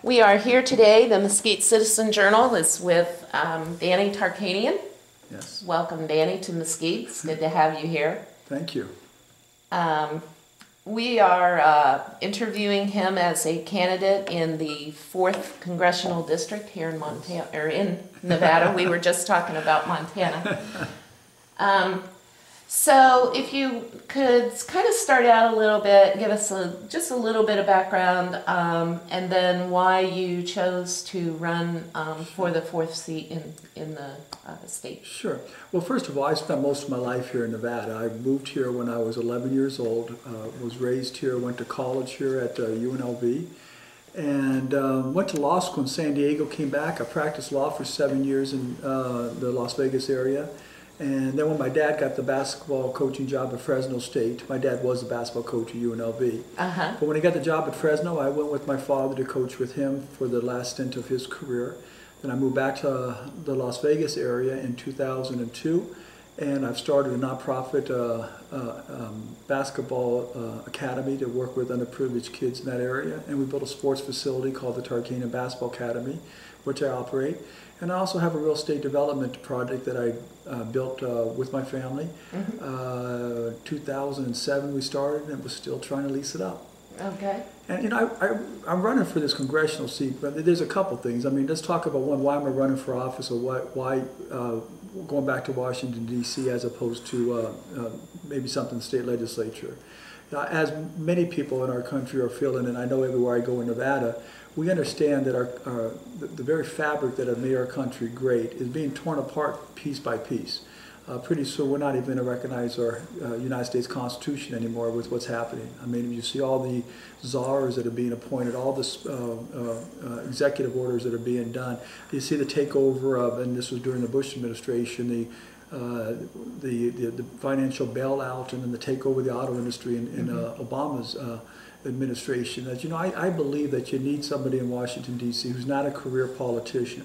We are here today. The Mesquite Citizen Journal is with Danny Tarkanian. Yes. Welcome, Danny, to Mesquite. It's good to have you here. Thank you. We are interviewing him as a candidate in the 4th Congressional District here in Montana, or in Nevada. We were just talking about Montana. So if you could kind of start out a little bit, give us just a little bit of background, and then why you chose to run for the 4th seat in the state. Sure. Well, first of all, I spent most of my life here in Nevada. I moved here when I was 11 years old, was raised here, went to college here at UNLV, and went to law school in San Diego, came back. I practiced law for 7 years in the Las Vegas area. And then when my dad got the basketball coaching job at Fresno State, my dad was a basketball coach at UNLV. But when he got the job at Fresno, I went with my father to coach with him for the last stint of his career. Then I moved back to the Las Vegas area in 2002, and I've started a nonprofit basketball academy to work with underprivileged kids in that area. And we built a sports facility called the TarkanianinMesquite01 Basketball Academy, which I operate. And I also have a real estate development project that I built with my family. 2007 we started, and we're still trying to lease it up. Okay. And you know, I'm running for this congressional seat, but there's a couple things. I mean, let's talk about one, why am I running for office, or why going back to Washington, D.C. as opposed to maybe something in the state legislature. As many people in our country are feeling, and I know everywhere I go in Nevada, we understand that the very fabric that have made our country great is being torn apart piece by piece. Pretty soon we're not even going to recognize our United States Constitution anymore with what's happening. I mean, you see all the czars that are being appointed, all the executive orders that are being done. You see the takeover of, and this was during the Bush administration, the financial bailout, and then the takeover of the auto industry in Obama's administration. That, you know, I believe that you need somebody in Washington, D.C. who's not a career politician,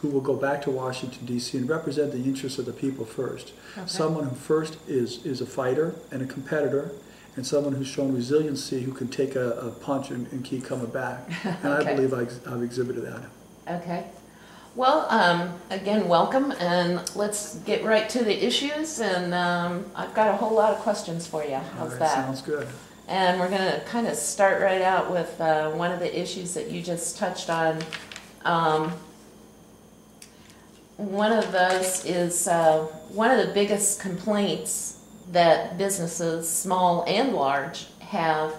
who will go back to Washington, D.C. and represent the interests of the people first. Okay. Someone who first is a fighter and a competitor, and someone who's shown resiliency, who can take a punch and keep coming back. And okay. I believe I've exhibited that. Okay. Well, again, welcome, and let's get right to the issues, and I've got a whole lot of questions for you. How's that? Sounds good. And we're going to kind of start right out with one of the issues that you just touched on. One of those is one of the biggest complaints that businesses, small and large, have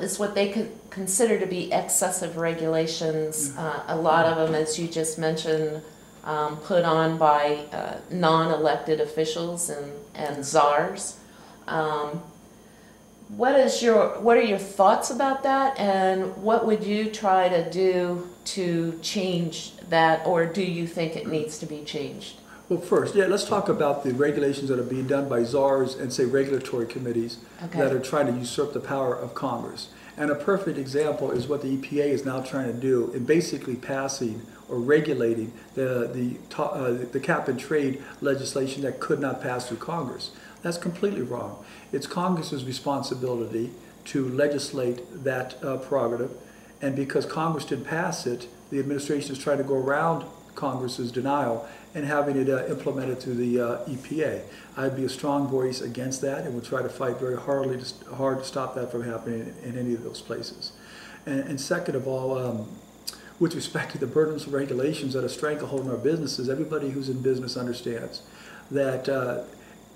is what they could consider to be excessive regulations. A lot of them, as you just mentioned, put on by non-elected officials and czars. What are your thoughts about that, and what would you try to do to change that, or do you think it needs to be changed? Well, first, let's talk about the regulations that are being done by czars and, say, regulatory committees that are trying to usurp the power of Congress. And a perfect example is what the EPA is now trying to do in basically passing or regulating the cap and trade legislation that could not pass through Congress. That's completely wrong. It's Congress's responsibility to legislate that prerogative, and because Congress didn't pass it, the administration is trying to go around Congress's denial and having it implemented through the EPA. I'd be a strong voice against that, and would try to fight very hard to stop that from happening in any of those places. And second of all, with respect to the burdensome regulations that are strangleholding our businesses, everybody who's in business understands that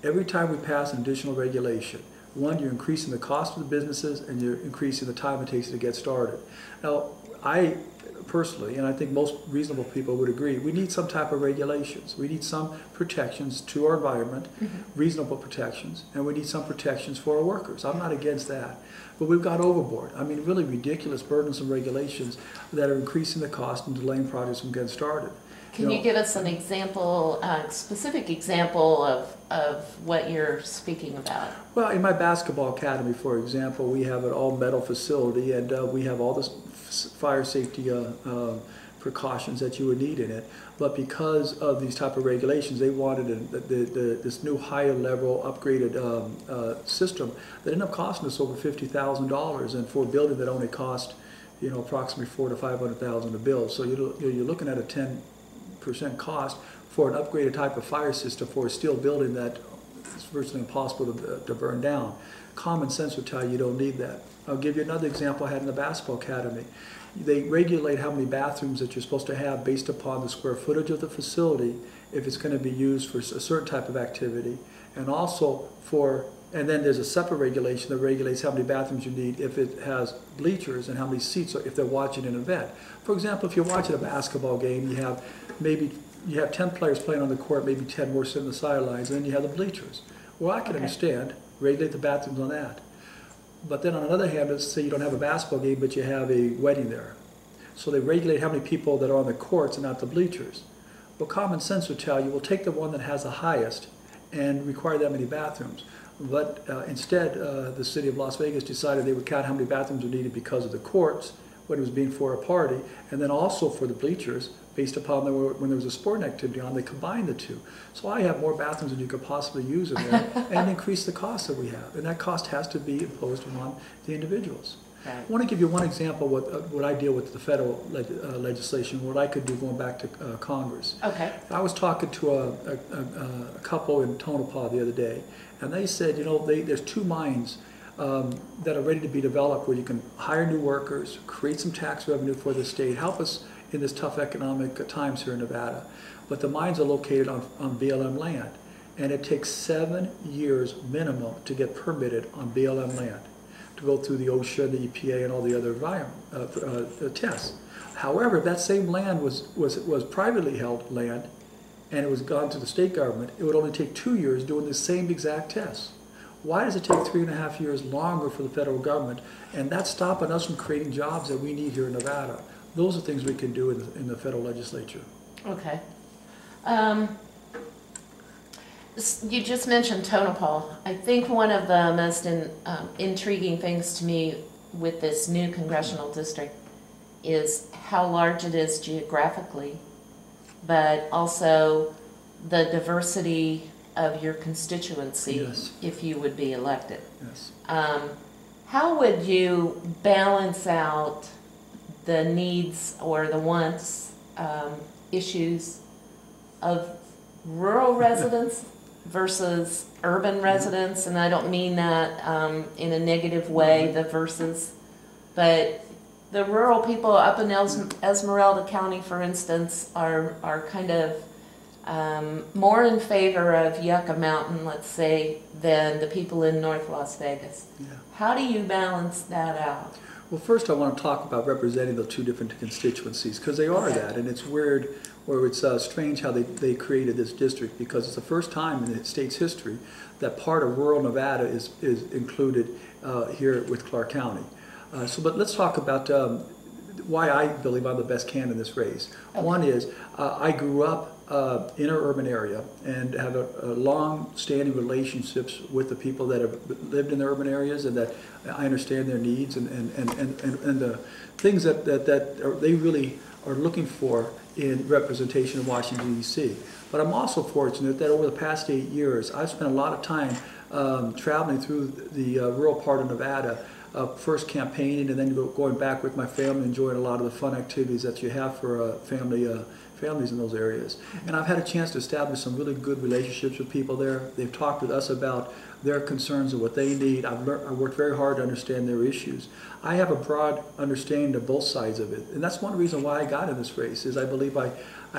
every time we pass an additional regulation, one, you're increasing the cost of the businesses, and you're increasing the time it takes to get started. Now, I personally, and I think most reasonable people would agree, we need some type of regulations. We need some protections to our environment, reasonable protections, and we need some protections for our workers. I'm not against that. But we've got overboard. I mean, really ridiculous, burdensome regulations that are increasing the cost and delaying projects from getting started. Can you give us an example, specific example of what you're speaking about? Well, in my basketball academy, for example, we have an all-metal facility, and we have all this fire safety precautions that you would need in it. But because of these type of regulations, they wanted this new higher level upgraded system that ended up costing us over $50,000, and for a building that only cost approximately $400,000 to $500,000 a build. So you're looking at a 10% cost for an upgraded type of fire system for a steel building that is virtually impossible to burn down. Common sense would tell you don't need that. I'll give you another example I had in the basketball academy. They regulate how many bathrooms that you're supposed to have based upon the square footage of the facility, if it's going to be used for a certain type of activity, and also and then there's a separate regulation that regulates how many bathrooms you need if it has bleachers and how many seats if they're watching an event. For example, if you're watching a basketball game, you have 10 players playing on the court, maybe 10 more sitting on the sidelines, and then you have the bleachers. Well, I can understand, regulate the bathrooms on that. But then on the other hand, let's say you don't have a basketball game, but you have a wedding there. So they regulate how many people that are on the courts and not the bleachers. Well, common sense would tell you, we'll take the one that has the highest and require that many bathrooms. But instead, the city of Las Vegas decided they would count how many bathrooms were needed because of the courts, when it was being for a party, and then also for the bleachers, based upon when there was a sporting activity on, they combined the two. So I have more bathrooms than you could possibly use in there, and increase the cost that we have. And that cost has to be imposed upon the individuals. Right. I want to give you one example what I deal with the federal legislation, what I could do going back to Congress. Okay. I was talking to a couple in Tonopah the other day, and they said, there's 2 mines that are ready to be developed where you can hire new workers, create some tax revenue for the state, help us in this tough economic times here in Nevada. But the mines are located on BLM land, and it takes 7 years minimum to get permitted on BLM land, to go through the OSHA, the EPA, and all the other environment tests. However, that same land was privately held land, and it was gone to the state government. It would only take 2 years doing the same exact tests. Why does it take 3.5 years longer for the federal government? And that's stopping us from creating jobs that we need here in Nevada. Those are things we can do in the federal legislature. Okay. You just mentioned Tonopah. I think one of the most intriguing things to me with this new congressional district is how large it is geographically, but also the diversity of your constituency. Yes. If you would be elected. Yes. How would you balance out the needs or the wants, issues of rural residents versus urban residents? And I don't mean that in a negative way, the versus, but the rural people up in Esmeralda County, for instance, are kind of more in favor of Yucca Mountain, let's say, than the people in North Las Vegas. Yeah. How do you balance that out? Well, first I want to talk about representing the 2 different constituencies, because they are that, and it's weird, or it's strange how they created this district, because it's the first time in the state's history that part of rural Nevada is included here with Clark County. But let's talk about why I believe I'm the best candidate in this race. Okay. One is I grew up in an urban area and have a long-standing relationships with the people that have lived in the urban areas, and that I understand their needs and the things that they really are looking for in representation in Washington, D.C. But I'm also fortunate that over the past 8 years, I've spent a lot of time traveling through the rural part of Nevada, first campaigning and then going back with my family, enjoying a lot of the fun activities that you have for families in those areas. And I've had a chance to establish some really good relationships with people there. They've talked with us about their concerns and what they need. I've worked very hard to understand their issues. I have a broad understanding of both sides of it. And that's one reason why I got in this race, is I believe I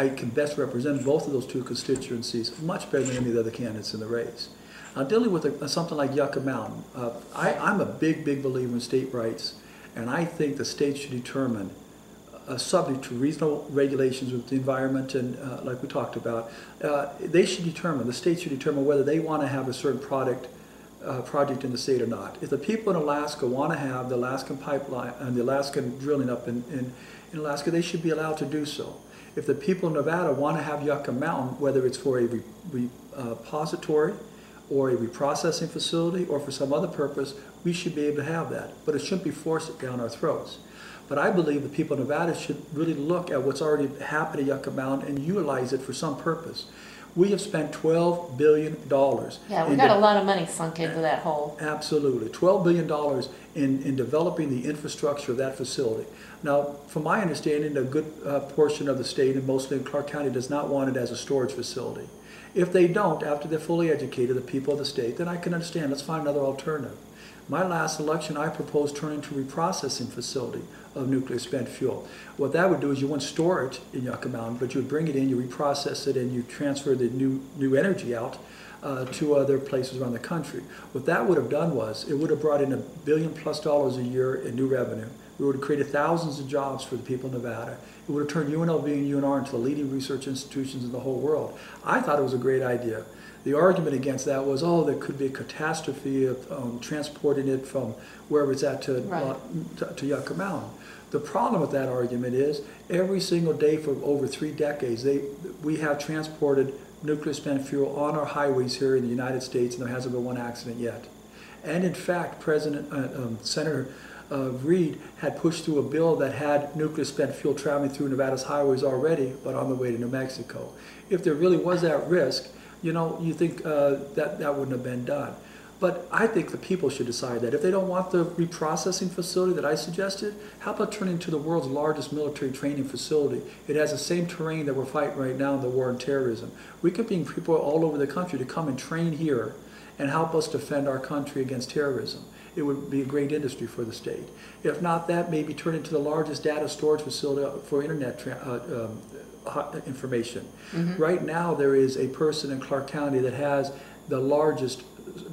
can best represent both of those 2 constituencies much better than any of the other candidates in the race. Now, dealing with something like Yucca Mountain, I'm a big believer in state rights, and I think the state should determine, subject to reasonable regulations with the environment and like we talked about, the state should determine whether they want to have a certain project in the state or not. If the people in Alaska want to have the Alaskan pipeline and the Alaskan drilling up in Alaska, they should be allowed to do so. If the people in Nevada want to have Yucca Mountain, whether it's for a repository or a reprocessing facility or for some other purpose, we should be able to have that. But it shouldn't be forced down our throats. But I believe the people of Nevada should really look at what's already happened at Yucca Mountain and utilize it for some purpose. We have spent $12 billion. Yeah, we got a lot of money sunk into that hole. Absolutely. $12 billion in developing the infrastructure of that facility. Now, from my understanding, a good portion of the state, and mostly in Clark County, does not want it as a storage facility. If they don't, after they're fully educated, the people of the state, then I can understand. Let's find another alternative. My last election, I proposed turning to a reprocessing facility of nuclear spent fuel. What that would do is you wouldn't store it in Yucca Mountain, but you would bring it in, you reprocess it, and you transfer the new energy out to other places around the country. What that would have done was, it would have brought in $1 billion+ a year in new revenue. We would have created thousands of jobs for the people of Nevada. It would have turned UNLV and UNR into the leading research institutions in the whole world. I thought it was a great idea. The argument against that was, oh, there could be a catastrophe of transporting it from wherever it's at to Yucca Mountain. The problem with that argument is, every single day for over 3 decades, we have transported nuclear spent fuel on our highways here in the United States, and there hasn't been one accident yet. And in fact, Senator Reid had pushed through a bill that had nuclear spent fuel traveling through Nevada's highways already, but on the way to New Mexico. If there really was that risk, you think that wouldn't have been done. But I think the people should decide that. If they don't want the reprocessing facility that I suggested, how about turning into the world's largest military training facility? It has the same terrain that we're fighting right now in the war on terrorism. We could bring people all over the country to come and train here and help us defend our country against terrorism. It would be a great industry for the state. If not that, maybe turn into the largest data storage facility for internet information. Mm-hmm. Right now, there is a person in Clark County that has the largest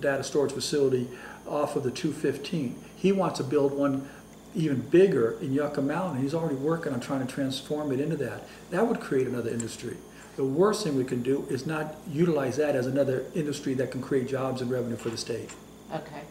data storage facility off of the 215. He wants to build one even bigger in Yucca Mountain. He's already working on trying to transform it into that. That would create another industry. The worst thing we can do is not utilize that as another industry that can create jobs and revenue for the state. Okay.